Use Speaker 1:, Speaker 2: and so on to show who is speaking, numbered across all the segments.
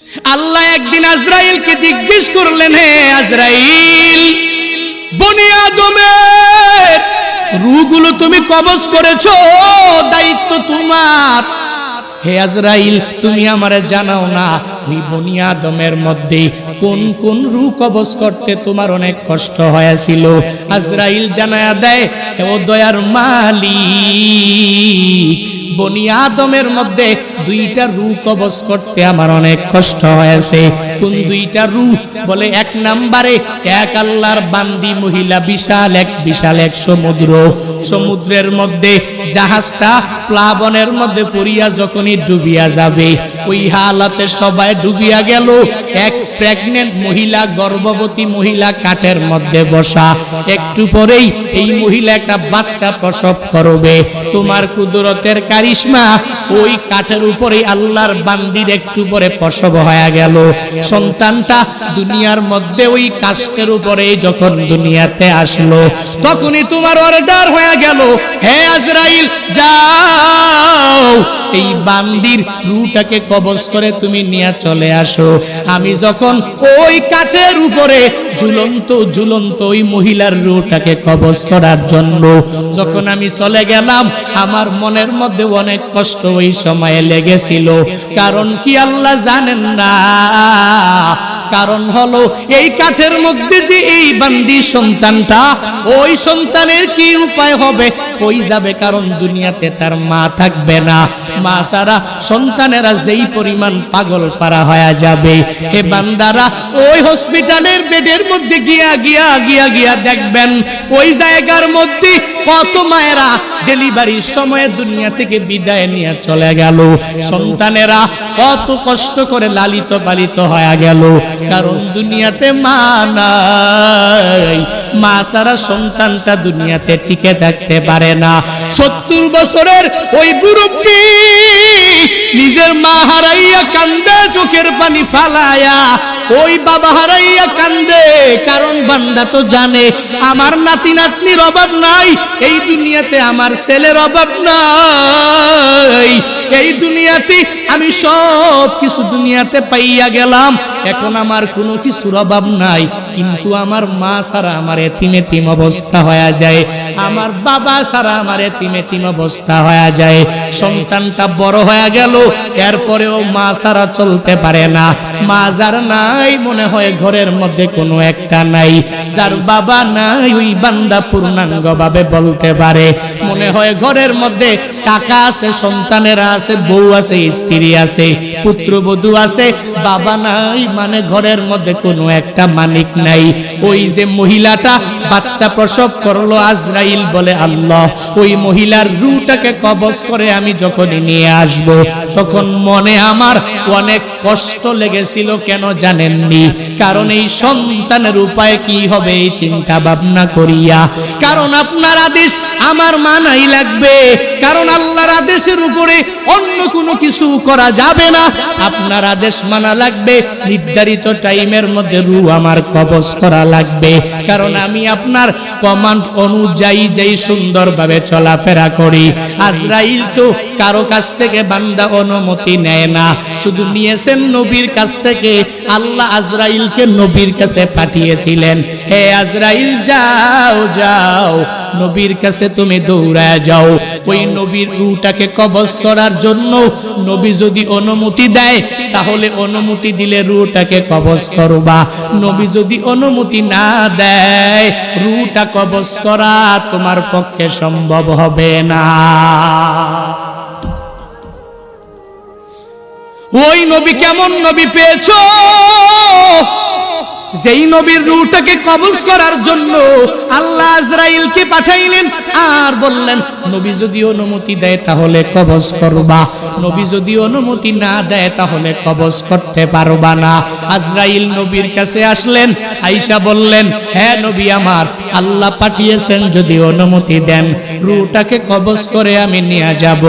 Speaker 1: আল্লাহ একদিন আজরাইলকে জিজ্ঞেস করলেন, হে আজরাইল, বনি আদমের রূহগুলো তুমি কবজ করেছো, দায়িত্ব তোমার। হে আজরাইল, তুমি আমারে জানাও না ওই বনি আদমের মধ্যে কোন কোন রূহ কবজ করতে তোমার অনেক কষ্ট হয়েছিল? আজরাইল জানায়া দেয়, হে ও দয়ার মালিক, বনি আদমের মধ্যে দুইটা রূহ কবজ করতে আমার অনেক কষ্ট হয়েছে। কোন দুইটা রূহ? বলে এক নম্বরে এক আল্লাহর বান্দি মহিলা, বিশাল এক সমুদ্র, সমুদ্রের মধ্যে জাহাজটা প্লাবনের মধ্যে পড়িয়া যখনই ডুবিয়া যাবে, ওই হালাতে সবাই ডুবিয়া গেল। এক প্রেগনেন্ট মহিলা, গর্ভবতী মহিলা কাঠের মধ্যে বসা, একটু পরেই এই মহিলা একটা বাচ্চা প্রসব করবে। তোমার কুদরতের কারিশমা, ওই কাঠের উপরে আল্লাহর বান্দির একটু পরে প্রসব হয়ে গেল। সন্তানটা দুনিয়ার মধ্যে ওই কাষ্ঠের উপরে যখন দুনিয়াতে আসলো, তখনই তোমার অর্ডার হয়ে গেল, হে আজরাইল যাও এই বান্দির রূহটাকে কবজ করে তুমি নিয়ে চলে আসো। আমি যখন ওই কাঠের উপরে ঝুলন্ত ওই মহিলার রূহটাকে কবজ করার জন্য যখন আমি চলে গেলাম, আমার মনের মধ্যে অনেক কষ্ট ওই সময়ে লেগেছিল। কারণ কি আল্লাহ জানেন না? কারণ হলো এই কাঠের মধ্যে যে এই বান্দি সন্তানটা, ওই সন্তানের কি উপায় হবে? কই যাবে? কারণ দুনিয়াতে তার মা থাকবে না। মা ছাড়া সন্তানেরা যেই পরিমাণ পাগল পারা হয়ে যাবে, এ বান্দারা ওই হসপিটালের বেডের মধ্যে গিয়া দেখবেন ওই জায়গার মধ্যে কত মায়েরা ডেলিভারির সময় দুনিয়া থেকে বিদায় নিয়ে চলে গেল। সন্তানেরা কত কষ্ট করে লালিত পালিত হয়ে গেল, কারণ দুনিয়াতে মা নাই। মা ছাড়া সন্তানটা দুনিয়াতে টিকে থাকতে পারে না। 70 বছরের ওই মুরব্বী নিজের মা হারাইয়া কান্দে, চোখের পানি ফালায়া ওই বাবা হারাইয়া কান্দে। কারণ বান্দা তো জানে আমার নাতি নাতনির অভাব নাই, এই দুনিয়াতে আমার ছেলের অভাব নাই, এই দুনিয়াতে আমি সব কিছু দুনিয়াতে পাইয়া গেলাম, এখন আমার কোনো কিছুর অভাব নাই। কিন্তু আমার মা ছাড়া আমার এতিম অবস্থা হয়ে যায়, আমার বাবা ছাড়া আমার এতিম অবস্থা হয়ে যায়। সন্তানটা বড় হয়ে গেল, এরপরেও মা ছাড়া চলতে পারে না। মা যার নাই, মনে হয় ঘরের মধ্যে কোনো একটা নাই। যার বাবা নাই, ওই বান্দা পূর্ণাঙ্গ ভাবে বলতে পারে মনে হয় ঘরের মধ্যে টাকা আছে, সন্তানেরা আছে, বউ আছে, স্ত্রী আছে, পুত্রবধূ আছে, বাবা নাই, মানে ঘরের মধ্যে কোনো একটা মালিক নাই। ওই যে মহিলাটা বাচ্চা প্রসব করলো, আজরাইল বলে, আল্লাহ ওই মহিলার রূহটাকে কবজ করে আমি যখনই নিয়ে আসব, তখন মনে আমার অনেক কষ্ট লেগেছিল। কেন জানেননি? কারণ এই সন্তানের উপায় কি হবে এই চিন্তা ভাবনা করিয়া। কারণ আপনার আদেশ আমার মানাই লাগবে, কারণ আল্লাহর আদেশের উপরে অন্য কোনো কিছু করা যাবে না। আপনার আদেশ মানা লাগবে, নির্ধারিত টাইমের মধ্যে রূহ আমার কবজ করা লাগবে। কারণ আমি আপনার কমান্ড অনুযায়ী যেই সুন্দরভাবে চলাফেরা করি। আজরাইল তো কারো কাছ থেকে বান্দা অনুমতি নেয় না, শুধু নিয়েছেন নবীর কাছ থেকে। আল্লাহ আজরাইলকে নবীর কাছে পাঠিয়েছিলেন, হে আজরাইল যাও নবীর কাছে তুমি দৌড়ায় যাও, ওই নবীর রূহটাকে কবজ করার জন্য। নবী যদি অনুমতি দেয় তাহলে অনুমতি দিলে রূহটাকে কবজ করবা, নবী যদি অনুমতি না দেয় রূহটা কবজ করা তোমার পক্ষে সম্ভব হবে না। ওই নবী কেমন নবী পেয়েছো? যেই নবীর রূহটাকে কবজ করার জন্য আল্লাহ আজরাইলকে পাঠাইলেন আর বললেন, নবী যদি অনুমতি দেয় তাহলে কবজ করবা, নবী যদি অনুমতি না দেয় তাহলে কবজ করতে পারবা না। আজরাইল নবীর কাছে আসলেন, আয়েশা বললেন, হ্যাঁ নবী আমার, আল্লাহ পাঠিয়েছেন, যদি অনুমতি দেন রূহটাকে কবজ করে আমি নিয়ে যাব,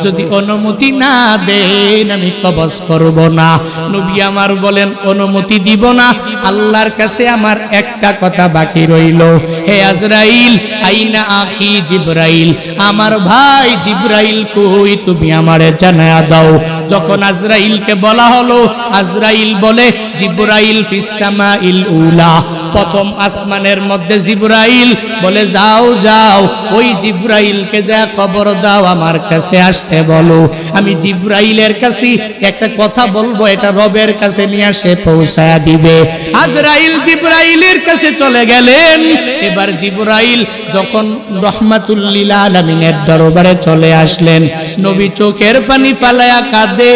Speaker 1: যদি অনুমতি না দেন আমি কবজ করব না। নবী আমার বলেন অনুমতি দিব না, আল্লাহর কাছে আমার একটা কথা বাকি রইল, হে আজরাইল আইনা আখি জিবরাইল, আমার ভাই জিবরাইল কই, তুমি আমারে জানায়া দাও। যখন আজরাইলকে বলা হলো, আজরাইল বলে জিবরাইল ফিস সামাইল উলা, প্রথম আসমানের মধ্যে জিবরাইল বলে যাও যাও ওই জিবরাইলকে যা খবর দাও আমার কাছে আসতে বলো, আমি জিবরাইলের কাছে একটা কথা বলবো, এটা রবের কাছে নিয়ে সে পৌঁছায়া দিবে। আজরাইল জিবরাইলের কাছে চলে গেলেন। এবার জিবরাইল যখন রহমাতুল লিল আলামিনের দরবারে চলে আসলেন, নবী চোখের পানি ফালায়া কাঁদে।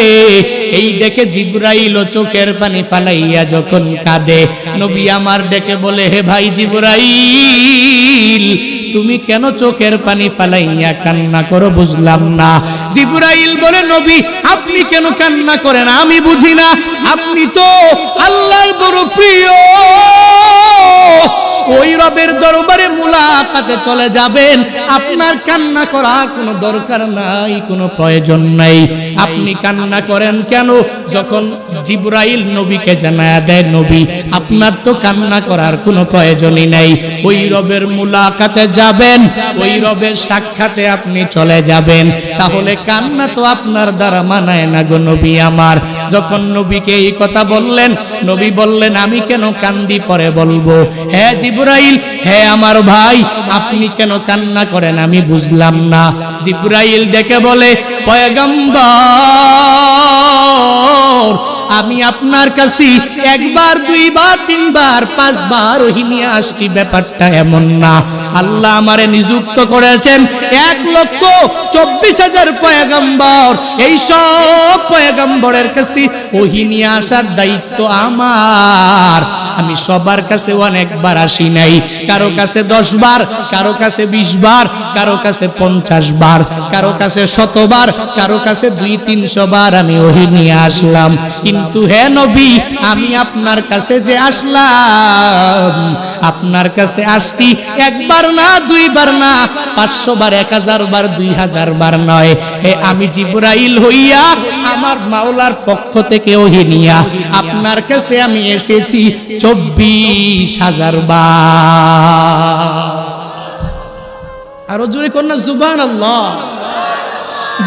Speaker 1: এই দেখে জিবরাইল ও চোখের পানি ফালাইয়া যখন কাঁদে, নবী আমার ডেকে বলে, হে ভাই জিবরাইল তুমি কেন চোখের পানি ফালাইয়া কান্না করো বুঝলাম না। জিবরাইল বলে, নবী আপনি কেন কান্না করেন আমি বুঝি না, আপনি তো আল্লাহর বড় প্রিয়, ওই রবের দরবারে মুলাকাতে চলে যাবেন, আপনার কান্না করার কোনো দরকার নাই, কোনো প্রয়োজন নাই, আপনি কান্না করেন কেন? যখন জিবরাইল নবীকে জানায়া দেয়, নবী আপনার তো কান্না করার কোনো প্রয়োজনই নাই, ওই রবের মুলাকাতে যাবেন, ওই রবের সাক্ষাতে আপনি চলে যাবেন, তাহলে কান্না তো আপনার দ্বারা মানায় না গো নবী আমার। যখন নবীকে এই কথা বললেন, নবী বললেন আমি কেন কান্দি পরে বলবো। হ্যাঁ জিবরাইল, হ্যাঁ আমার ভাই আপনি কেন কান্না করেন আমি বুঝলাম না। জিবরাইল ডেকে বলে, পয়গম্বর আমি আপনার কাছে একবার দুইবার তিনবার পাঁচবার ওহী নিয়ে আসছি, ব্যাপারটা এমন না। আল্লাহ আমারে নিযুক্ত করেছেন 1,24,000 পয়গম্বর, এই সব পয়গম্বরের কাছে ওহী নিয়ে আসার দায়িত্ব আমার। আমি সবার কাছে অনেকবার আসি নাই, কারো কাছে 10 বার, কারো কাছে 20 বার, কারো কাছে 50 বার, কারো কাছে 100 বার, কারো কাছে 200-300 বার আমি ওহী নিয়ে আসলাম। কিন্তু হে নবী আমি আপনার কাছে যে আসলাম, আপনার কাছে আসছি একবার না দুইবার না 500 বার 1000 বার 2000 বার নয়, আমি জিবরাইল হইয়া আমার মাওলার পক্ষ থেকে ওহী নিয়া আপনার কাছে আমি এসেছি 24,000 বার। আরো জোরে কন্যা সুবহানাল্লাহ।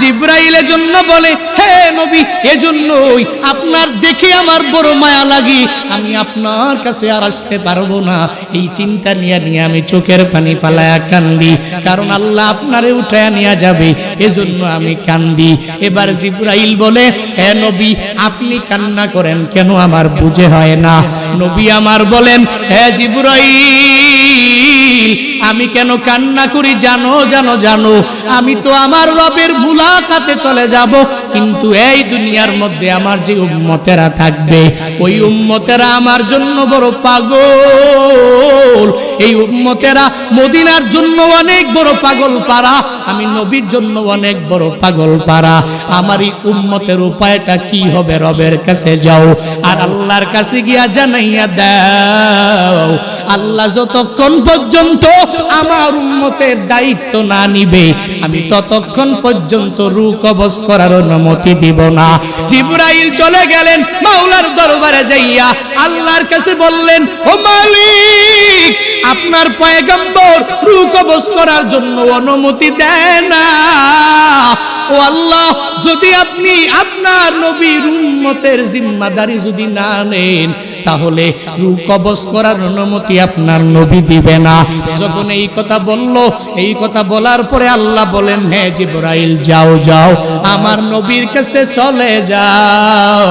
Speaker 1: জিবরাইলের জন্য বলে, হে নবী এজন্যই আপনার দেখে আমার বড় মায়া লাগি, আমি আপনার কাছে আর আসতে পারবো না, এই চিন্তা নিয়ে আমি চোখের পানি ফালায়া কান্দি, কারণ আল্লাহ আপনারে উঠায়া নিয়ে যাবে, এজন্য আমি কান্দি। এবার জিবরাইল বলে, হে নবী আপনি কান্না করেন কেন আমার বুঝে হয় না। নবী আমার বলেন, হে জিবরাইল আমি কেন কান্না করি জানো জানো জানো, আমি তো আমার রবের মুলাকাতে চলে যাব, কিন্তু এই দুনিয়ার মধ্যে আমার যে উম্মতেরা থাকবে, ওই উম্মতেরা আমার জন্য বড় পাগল, এই উম্মতেরা মদিনার জন্য অনেক বড় পাগল পারা, আমি নবীর জন্য অনেক বড় পাগল পারা। আমার এই উম্মতের উপায়টা কি হবে? রবের কাছে যাও আর আল্লাহর কাছে গিয়া জানাইয়া দাও, আল্লাহ যতক্ষণ পর্যন্ত আমার উম্মতের দায়িত্ব না নিবে আমি ততক্ষণ পর্যন্ত রূহ কবজ করার অনুমতি দিব না। জিবরাইল চলে গেলেন মাওলার দরবারে যাইয়া আল্লাহর কাছে বললেন, ও মালিক আপনার পয়গম্বর রূহ কবজ করার জন্য অনুমতি দেন না। ও আল্লাহ যদি আপনি আপনার নবীর উম্মতের জিম্মাদারি যদি না নেন তাহলে রূহ কবজ করার অনুমতি আপনার নবী দিবে না। যখন এই কথা বলল, এই কথা বলার পরে আল্লাহ বলেন, হ্যাঁ জিবরাইল যাও যাও আমার নবীর কাছে চলে যাও,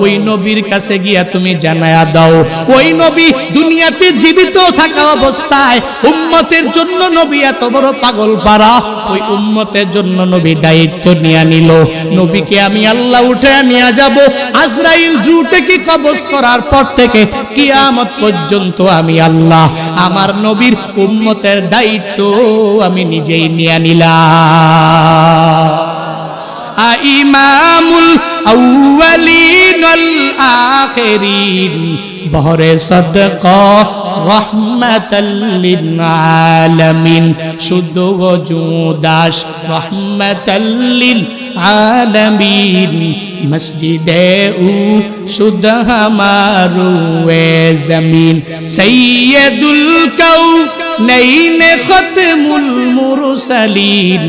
Speaker 1: ওই নবীর কাছে গিয়া তুমি জানায়া দাও, ওই নবী দুনিয়াতে জীবিত থাকা অবস্থায় উম্মতের জন্য নবী এত বড় পাগল পারা, ওই উম্মতের জন্য নবী দায়িত্ব নিয়ে নিল, নবীকে আমি আল্লাহ উঠে নিয়ে যাব। আজরাইল রূহটাকে কবজ করার পর থেকে কিয়ামত পর্যন্ত আমি আল্লাহ আমার নবীর উম্মতের দায়িত্ব আমি নিজেই নিয়ে নিলাম। ইমামুল আউয়ালিন ওয়াল আখিরিন বহরে সদকা রহমাতাল লিল আলামিন শুদ্ধ ওজুদাস রহমাতাল লিল আলামিন মসজিদে উ শুদ্ধ হামারু এ জমিন সৈয়দুল কাউনাইন খতমুল মুরসালিন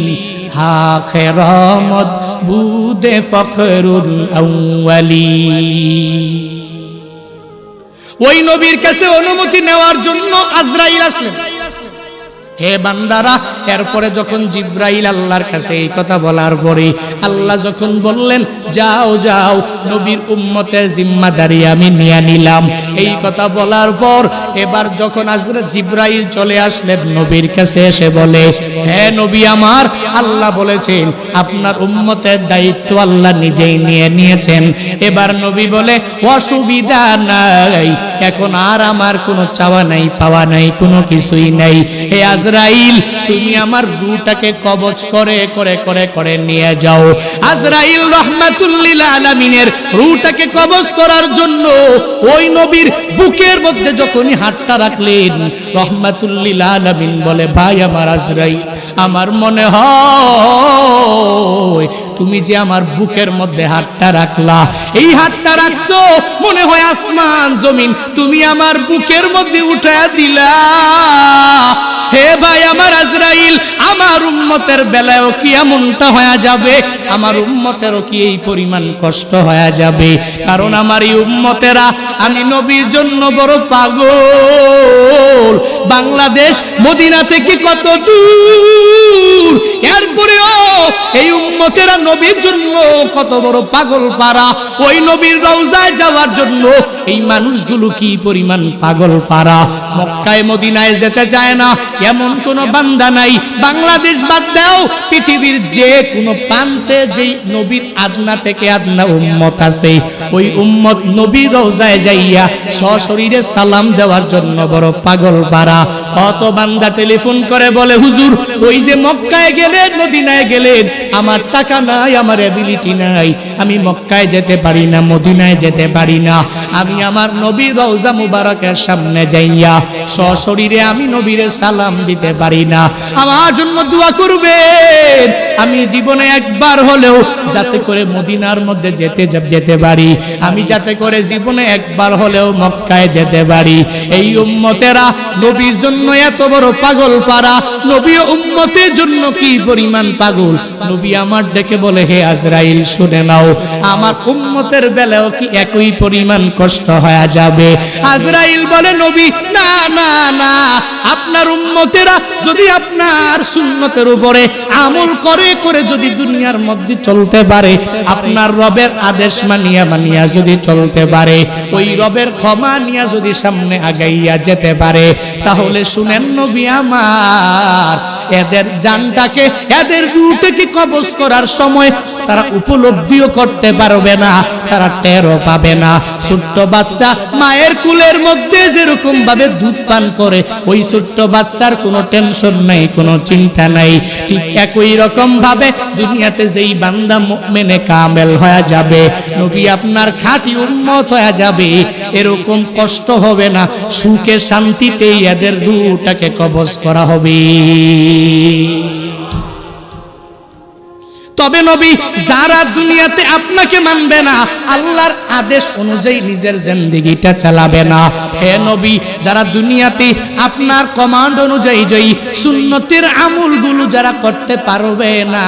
Speaker 1: আখিরামত বুদে ফখরুল আউয়ালিন। ওই নবীর কাছে অনুমতি নেওয়ার জন্য আজরাইল আসলেন। হে বান্দারা, এরপরে যখন জিব্রাইল আল্লাহর কাছে এই কথা বলার পরে আল্লাহ যখন বললেন যাও যাও নবীর উম্মতের জিম্মাদারি আমি নিয়ে নিলাম, এই কথা বলার পর এবার যখন জিব্রাইল চলে আসলেন নবীর কাছে এসে বলে, হে নবী আমার, আল্লাহ বলেছেন আপনার উম্মতের দায়িত্ব আল্লাহ নিজেই নিয়ে নিয়েছেন। এবার নবী বলে অসুবিধা নাই, এখন আর আমার কোনো চাওয়া নাই পাওয়া নাই, কোনো কিছুই নাই। হে আজরাইল, তুমি আমার রূহটাকে কবজ করে করে করে করে নিয়ে যাও। আজরাইল রহমাতুল লিল আলামিনের রূহটাকে কবজ করার জন্য ওই নবীর বুকের মধ্যে যখনই হাতটা রাখলেন, রহমাতুল লিল আলামিন বলে, ভাই আমার আজরাইল, আমার মনে হয় তুমি যে আমার বুকের মধ্যে হাতটা রাখলা, এই হাতটা রাখছো মনে হয় আসমান জমিন তুমি আমার বুকের মধ্যে উঠায়া দিলা। হে ভাই আমার আজরাইল, আমার উম্মতের বেলায়ও কি এমনটা হয়ে যাবে? আমার উম্মতেরও কি এই পরিমাণ কষ্ট হয়ে যাবে? কারণ আমার এই উম্মতেরা আমি নবীর জন্য বড় পাগল। বাংলাদেশ মদিনা থেকে কত দূর, এরপরেও এই উম্মতেরা নবীর জন্য কত বড় পাগল পারা। ওই নবীর রওজায় যাওয়ার জন্য এই মানুষগুলো কি পরিমাণ পাগল পারা। মক্কায় মদিনায় যেতে চায় না এমন কোন বান্দা নাই। বাংলাদেশ বাদ দাও, পৃথিবীর যে কোনো প্রান্তে যেই নবীর আদনা থেকে আদনা উম্মত আছে, ওই উম্মত নবীর রওজায় যাইয়া সশরীরে সালাম দেওয়ার জন্য বড় পাগল পারা। কত বান্দা টেলিফোন করে বলে, হুজুর ওই যে মক্কায় গেলেন মদিনায় গেলেন, আমার টাকা নাই, আমার এবিলিটি নাই, আমি মক্কায় যেতে পারি না, মদিনায় যেতে পারি না, আমি আমার নবীর রওজা মুবারকের সামনে যাইয়া সশরীরে আমি নবীরে সালাম দিতে পারি না, আমার জন্য দোয়া করবেন। আমি জীবনে একবার হলেও যাতে করে মদিনার মধ্যে যেতে পারি, আমি যাতে করে জীবনে একবার হলেও মক্কায় যেতে পারি। এই উম্মতেরা নবীর জন্য এত বড় পাগল পারা, নবী উম্মতের জন্য কি পরিমাণ পাগল। নবী আমার ডেকে বলে, হে আজরাইল শুনে নাও, আমার উম্মতের বেলাও কি একই পরিমাণ কষ্ট হয়ে যাবে? আজরাইল বলে, নবী না না না, আপনার উম্মতেরা যদি আপনার সুন্নতের উপরে আমল করে করে যদি দুনিয়ার মধ্যে চলতে পারে, আপনার রবের আদেশ মানিয়া মানিয়া যদি চলতে পারে, ওই রবের ক্ষমা নিয়ে যদি সামনে আগাইয়া যেতে পারে, তাহলে শুনেন নবী আমার, এদের জানটাকে এদের রূহটাকে কবজ করার সময় তারা উপলব্ধিও করতে পারবে না, তারা টেরও পাবে না। ছোট্ট বাচ্চা মায়ের কুলের মধ্যে যেরকম ভাবে দুধ পান করে, ওই ছোট্ট বাচ্চার কোনো টেনশন নাই, কোনো চিন্তা নাই, ঠিক একই রকম ভাবে দুনিয়াতে যেই বান্দা মুমিনে কামেল হয়ে যাবে, নবী আপনার খাঁটি উম্মত হয়ে যাবে, এরকম কষ্ট হবে না, সুখে শান্তিতে এদের রূহটাকে কবজ করা হবে। তবে নবী, যারা দুনিয়াতে আপনাকে মানবে না, আল্লাহর আদেশ অনুযায়ী নিজের জিন্দেগিটা চালাবে না, হে নবী, যারা দুনিয়াতে আপনার কমান্ড অনুযায়ী যেই সুন্নতের আমলগুলো যারা করতে পারবে না,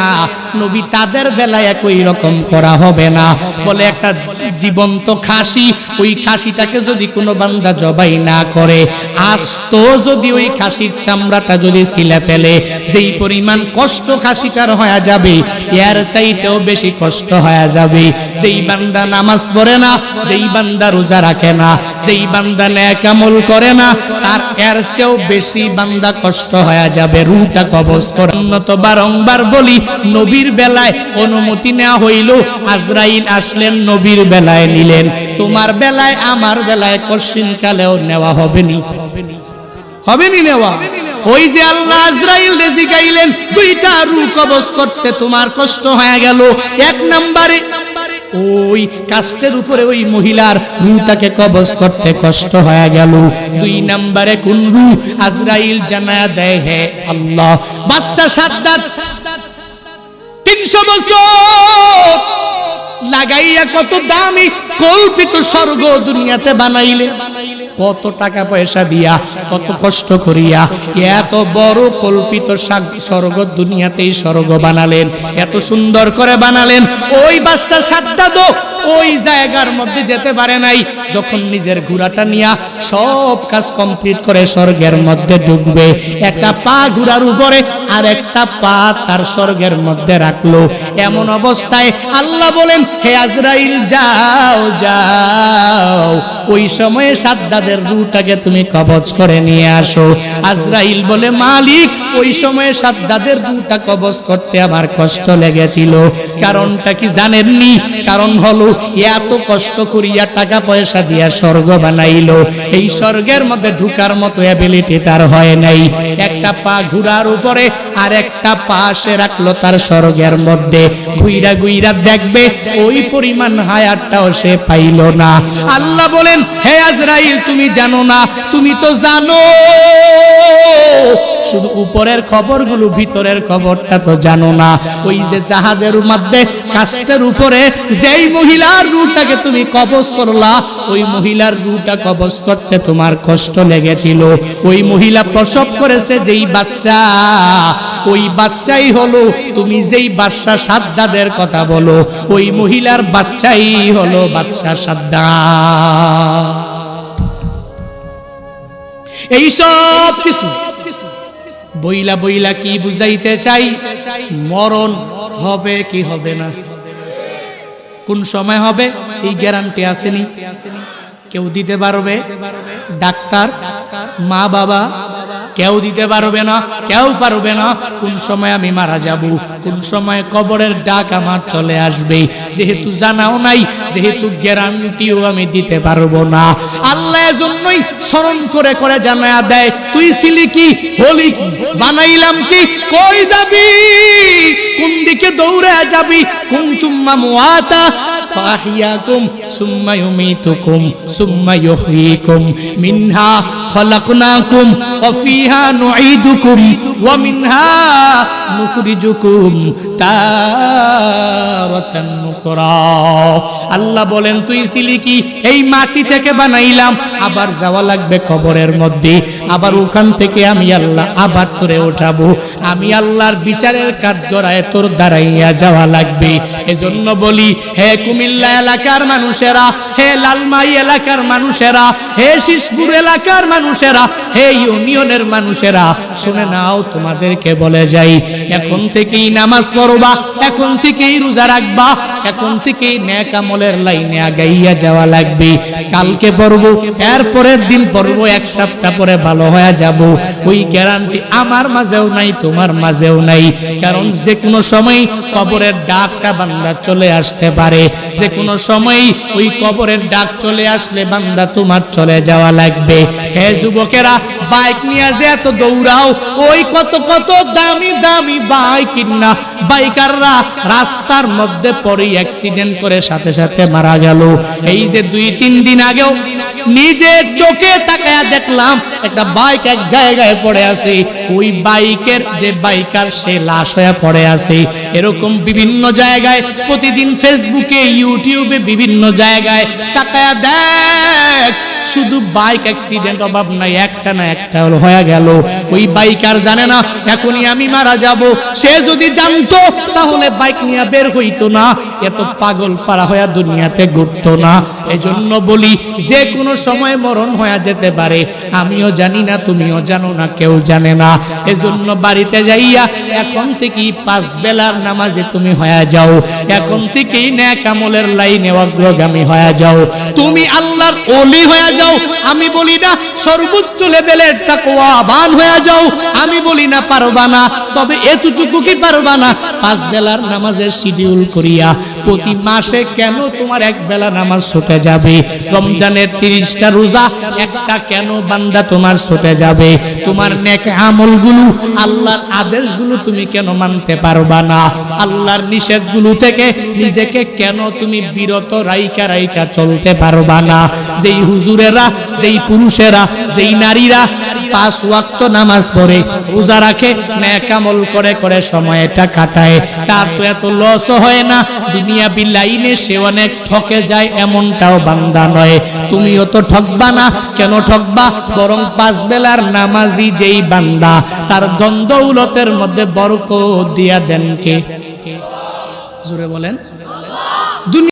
Speaker 1: নবী তাদের বেলায় একই রকম করা হবে না। বলে একটা জীবন্ত খাসি, ওই খাসিটাকে যদি কোনো বান্দা জবাই না করে, আস্ত যদি ওই খাসির চামড়াটা যদি ছিলে ফেলে, যেই পরিমাণ কষ্ট খাসিটার হয়ে যাবে, এর চাইতেও বেশি কষ্ট হয়ে যাবে। যেই বান্দা নামাজ পড়ে না, যেই বান্দা রোজা রাখে না, যেই বান্দা নেক আমল করে না, তার এর চেয়েও বেশি বান্দা কষ্ট হয়ে যাবে রূহটা কবজ করে। তো বারংবার বলি, নবীর বেলায় অনুমতি নেওয়া হইল, আজরাইল আসলেন নবীর বেলায় নিলেন, তোমার বেলায় আমার বেলায় কশিন কালেও নেওয়া হবেনি, হবেনি নেওয়া। ওই যে আল্লাহ আজরাইল রেজি গাইলেন দুইটা রূহ কবজ করতে তোমার কষ্ট হয়ে গেল। এক নম্বরে ওই কাস্টের উপরে ওই মহিলার রূহটাকে কবজ করতে কষ্ট হয়ে গেল। 2 নম্বরে কোন রূহ আজরাইল জানায়া দেয়, হে আল্লাহ, বাদশা সাদ্দাত 300 বছর লাগাইয়া কত দামি কল্পিত স্বর্গ দুনিয়াতে বানাইলে, কত টাকা পয়সা দিয়া, কত কষ্ট করিয়া এত বড় কল্পিত স্বর্গ দুনিয়াতেই স্বর্গ বানালেন, এত সুন্দর করে বানালেন। ওই বাদশা সাদ্দাত ওই জায়গার মধ্যে যেতে পারে নাই। যখন নিজের ঘোড়াটা নিয়া সব কাজ কমপ্লিট করে স্বর্গের মধ্যে ঢুকবে, একটা পা ঘোড়ার উপরে আর একটা পা তার স্বর্গের মধ্যে রাখলো। এমন অবস্থায় আল্লাহ বলেন, হে আজরাইল যাও যাও, ওই সময়ে সাদ্দাতের রূহটাকে তুমি কবজ করে নিয়ে আসো। আজরাইল বলে, মালিক, ওই সময়ে সাদ্দাতের রূহটা কবজ করতে আমার কষ্ট লেগেছিল। কারণটা কি জানেননি? কারণ হলো এত কষ্ট করিয়া টাকা পয়সা দিয়া স্বর্গ বানাইলো, এই স্বর্গের মধ্যে ঢুকার মতো অ্যাবিলিটি তার হয় নাই। একটা পা ঘোড়ার উপরে আর একটা পা সে রাখলো তার স্বর্গের মধ্যে, ঘুইরা ঘুইরা দেখবে ওই পরিমাণ হায়াতটাও সে পাইল না। আল্লাহ বলেন, হে আজরাইল, তুমি জানো না? তুমি তো জানো, শুধু উপরের খবরগুলো, ভিতরের খবরটা তো জানো না। ওই যে জাহাজের মধ্যে কাস্টের উপরে যেই মহিলার রূহটাকে তুমি কবজ করলা, ওই মহিলার রূহটা কবজ করতে তোমার কষ্ট লেগেছিল। ওই মহিলা প্রসব করেছে যেই বাচ্চা, ওই বাচ্চাই হলো তুমি যেই বাদশা সাদ্দাতের কথা বলো, ওই মহিলার বাচ্চাই হলো বাদশা সাদ্দাত। এই সব কিছু বইলা বইলা কি বুঝাইতে চাই? মরণ হবে কি হবে না, কোন সময় হবে এই গ্যারান্টি আসেনি, কেউ দিতে পারবে? ডাক্তার, মা বাবা কেউ দিতে পারবে না, কেউ পারবে না। কোন সময় আমি মারা যাব, কোন সময় কবরের ডাক আমার চলে আসবে, যেহেতু জানাও নাই, যেহেতু গ্যারান্টিও আমি দিতে পারবো না। আল্লাহ এজন্যই স্মরণ করে করে জানায়া দেয়, তুই ছিলি কি, হলি কি, বানাইলাম কি, কই যাবি, কোন দিকে দৌড়ে যাবি। কুনতুম মামওয়াতা ফাহিয়াকুম সুম্মা ইউমিতুকুম সুম্মা ইউহয়িকুম মিনহা খলাকনাকুম ওয়া ফিহা নুঈদুকুম ওয়া মিনহা নুখরিজুকুম তারাতান নুখরা। আল্লাহ বলেন, তুই ছিলি কি, এই মাটি থেকে বানাইলাম, আবার যাওয়া লাগবে কবরের মধ্যে, আবার ওখান থেকে আমি আল্লাহ আবার তোরে উঠাবো। আমি আল্লাহর বিচারের কাঠগড়ায় তোর দাঁড়াইয়া যাওয়া লাগবে। এজন্য বলি, হে কুমিল্লা এলাকার মানুষেরা, হে লালমাই এলাকার মানুষেরা, হে শিশপুর এলাকার মানুষেরা, হে ইউনিয়নের মানুষেরা, শুনে নাও, তোমাদেরকে বলে যাই, এখন থেকেই নামাজ পড়বা, এখন থেকেই রোজা রাখবা, এখন থেকেই নেক আমলের লাইনে আগাইয়া যাওয়া লাগবে। কালকে পড়বো, এর পরের দিন পড়বো, এক সপ্তাহ পরে ভালো হয়ে যাব, ওই গ্যারান্টি আমার মাঝেও নাই, তোমার মাঝেও নাই। কারণ যে কোনো সময় কবরের ডাকটা বান্দা চলে আসতে পারে, যে কোনো সময় ওই কবরের ডাক চলে আসলে বান্দা তোমার চলে যাওয়া লাগবে। হে যুবকেরা, বাইক নিয়ে যে এত দৌড়াও, ওই কত কত দামি দামি বাইক কিনা বাইকাররা রাস্তার মধ্যে পড়ে অ্যাক্সিডেন্ট করে সাথে সাথে মারা গেল। এই যে 2-3 দিন আগেও নিজের চোখে তাকায়া দেখলাম একটা বাইক এক জায়গায় পড়ে আছে, ওই বাইকের যে বাইকার সে লাশ হয়ে পড়ে আছে। এরকম বিভিন্ন জায়গায় প্রতিদিন ফেসবুকে, ইউটিউবে, বিভিন্ন জায়গায় তাকায়া দেখ, শুধু বাইক অ্যাক্সিডেন্ট, অভাব নাই, একটা না একটা হয়ে গেল। ওই বাইকার জানে না এখনই আমি মারা যাব, সে যদি জানতো তাহলে বাইক নিয়ে বের হইতো না, এত পাগল পারা হয়ে দুনিয়াতে ঘুরতো না। এজন্য বলি, যে কোনো সময় মরণ হয়ে যেতে পারে, আমিও জানি না, তুমিও জানো না, কেউ জানে না। এজন্য বাড়িতে যাইয়া এখন থেকেই 5 বেলার নামাজে তুমি হয়ে যাও, এখন থেকেই নেক আমলের লাইনে অগ্রগামী হয়ে যাও, তুমি আল্লাহর ওলি হয়ে যাও। আমি বলি না সর্বোচ্চ লেভেলের তাকওয়াবান হয়ে যাও, আমি বলি না পারবা না, তবে এতটুকু কি পারবা না, 5 বেলার নামাজের শিডিউল করিয়া প্রতি মাসে কেন তোমার এক বেলা নামাজ ছুটে যাবে? রমজানের 30টা রোজা একটা কেন বান্দা তোমার ছুটে যাবে? তোমার নেক আমলগুলো, আল্লাহর আদেশগুলো তুমি কেন মানতে পারবা না? আল্লাহর নিষেধগুলো থেকে নিজেকে কেন তুমি বিরত রাইকা চলতে পারবা না? যেই হুজুরেরা, যেই পুরুষেরা, যেই নারীরা 5 ওয়াক্ত নামাজ পড়ে, রোজা রাখে, নেক আমল করে করে সময়টা কাটায়, তার তো এত লস হয় না। দুনিয়া বিলাইনে সে অনেক ঠকে যায় এমনটাও বান্দা নয়। তুমিও তো ঠকবা না। কেন ঠকবা? বরং 5 বেলার নামাজি যেই বান্দা, তার দ্বন্দ্বৌলতের মধ্যে বরকত দিয়া দেন কে? জোরে বলেন।